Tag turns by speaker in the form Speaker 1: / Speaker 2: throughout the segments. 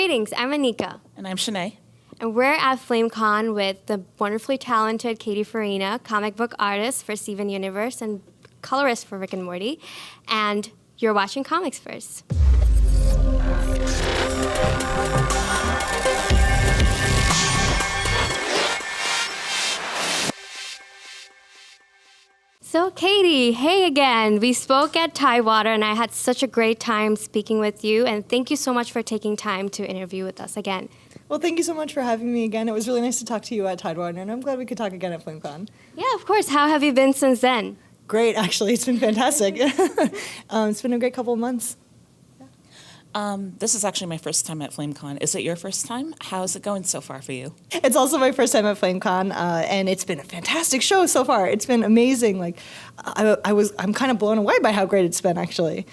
Speaker 1: Greetings, I'm Anika.
Speaker 2: And I'm Schane.
Speaker 1: And we're at FlameCon with the wonderfully talented Katy Farina, comic book artist for Steven Universe and colorist for Rick and Morty. And you're watching Comics First. So Katy, hey again. We spoke at Tidewater and I had such a great time speaking with you, and thank you so much for taking time to interview with us again.
Speaker 3: Well, thank you so much for having me again. It was really nice to talk to you at Tidewater, and I'm glad we could talk again at FlameCon.
Speaker 1: Yeah, of course. How have you been since then?
Speaker 3: Great, actually. It's been fantastic. It's been a great couple of months.
Speaker 2: This is actually my first time at FlameCon. Is it your first time? How's it going so far for you?
Speaker 3: It's also my first time at FlameCon, and it's been a fantastic show so far. It's been amazing. Like, I'm kind of blown away by how great it's been, actually.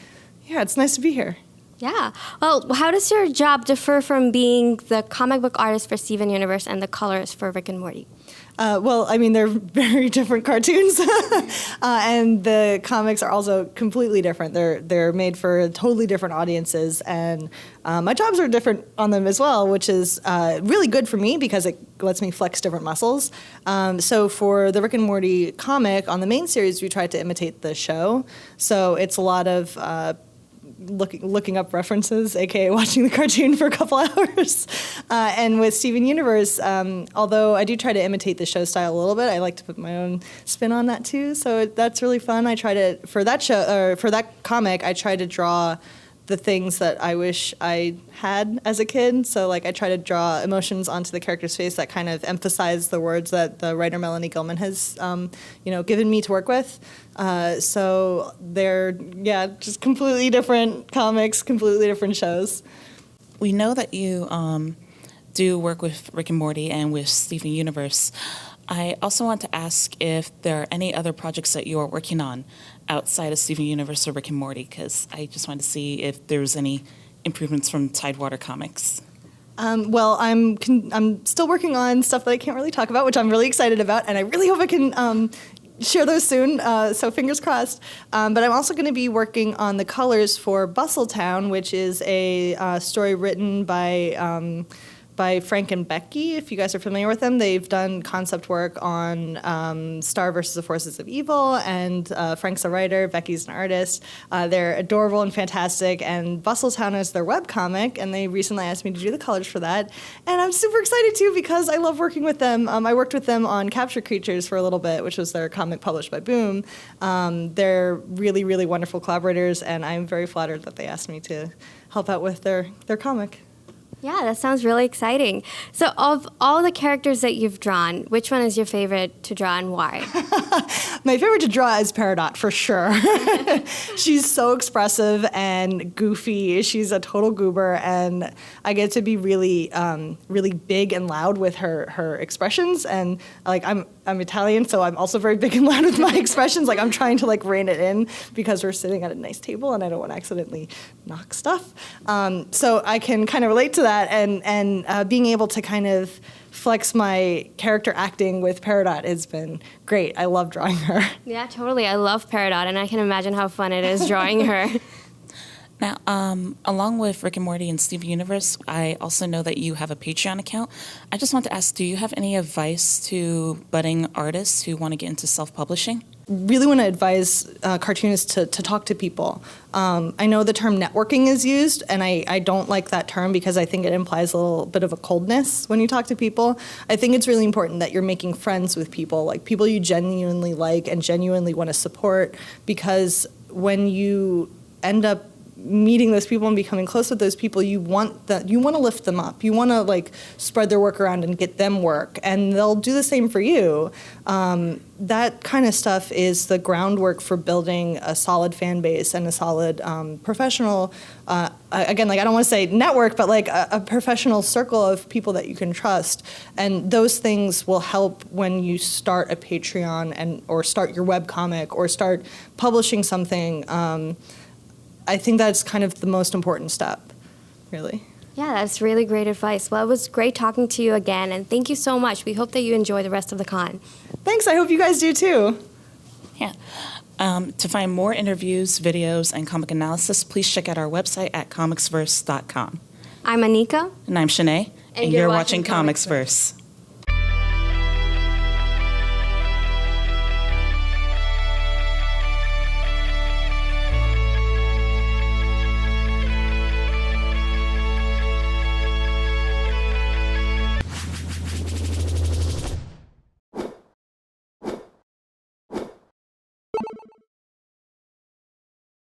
Speaker 3: Yeah, it's nice to be here.
Speaker 1: Yeah. Well, how does your job differ from being the comic book artist for Steven Universe and the colorist for Rick and Morty?
Speaker 3: Well, I mean, they're very different cartoons, and the comics are also completely different. They're made for totally different audiences, and my jobs are different on them as well, which is really good for me because it lets me flex different muscles. So for the Rick and Morty comic, on the main series, we tried to imitate the show. So it's a lot of looking up references, aka watching the cartoon for a couple hours. And with Steven Universe, although I do try to imitate the show style a little bit, I like to put my own spin on that too. So that's really fun. I try to, for that show, or for that comic, I try to draw the things that I wish I had as a kid. So like I try to draw emotions onto the character's face that kind of emphasize the words that the writer Melanie Gilman has, given me to work with. So they're, just completely different comics, completely different shows.
Speaker 2: We know that you do work with Rick and Morty and with Steven Universe. I also want to ask if there are any other projects that you are working on outside of Steven Universe or Rick and Morty, because I just wanted to see if there was any improvements from Tidewater Comics.
Speaker 3: Well, I'm still working on stuff that I can't really talk about, which I'm really excited about, and I really hope I can share those soon, so fingers crossed. But I'm also going to be working on the colors for Bustletown, which is a story written by Frank and Becky, if you guys are familiar with them. They've done concept work on Star versus the Forces of Evil, and Frank's a writer, Becky's an artist. They're adorable and fantastic, and Bustletown is their webcomic, and they recently asked me to do the colors for that. And I'm super excited too because I love working with them. I worked with them on Capture Creatures for a little bit, which was their comic published by Boom. They're really, really wonderful collaborators, and I'm very flattered that they asked me to help out with their comic.
Speaker 1: Yeah, that sounds really exciting. So of all the characters that you've drawn, which one is your favorite to draw and why?
Speaker 3: My favorite to draw is Peridot, for sure. She's so expressive and goofy. She's a total goober, and I get to be really, really big and loud with her expressions. And like I'm Italian, so I'm also very big and loud with my expressions. Like I'm trying to like rein it in because we're sitting at a nice table, and I don't want to accidentally knock stuff. So I can kind of relate to that, and being able to kind of flex my character acting with Peridot has been great. I love drawing her.
Speaker 1: Yeah, totally. I love Peridot, and I can imagine how fun it is drawing her.
Speaker 2: Now, along with Rick and Morty and Steven Universe, I also know that you have a Patreon account. I just want to ask, do you have any advice to budding artists who want to get into self-publishing?
Speaker 3: Really want to advise cartoonists to talk to people. I know the term networking is used, and I don't like that term because I think it implies a little bit of a coldness when you talk to people. I think it's really important that you're making friends with people, like people you genuinely like and genuinely want to support, because when you end up meeting those people and becoming close with those people, you want to lift them up. You want to like spread their work around and get them work, and they'll do the same for you. That kind of stuff is the groundwork for building a solid fan base and a solid professional, again, like I don't want to say network, but like a professional circle of people that you can trust. And those things will help when you start a Patreon or start your webcomic or start publishing something. I think that's kind of the most important step, really.
Speaker 1: Yeah, that's really great advice. Well, it was great talking to you again, and thank you so much. We hope that you enjoy the rest of the con.
Speaker 3: Thanks. I hope you guys do too.
Speaker 2: Yeah. To find more interviews, videos, and comic analysis, please check out our website at comicsverse.com.
Speaker 1: I'm Anika.
Speaker 2: And I'm Shanae. And you're watching Comics Verse.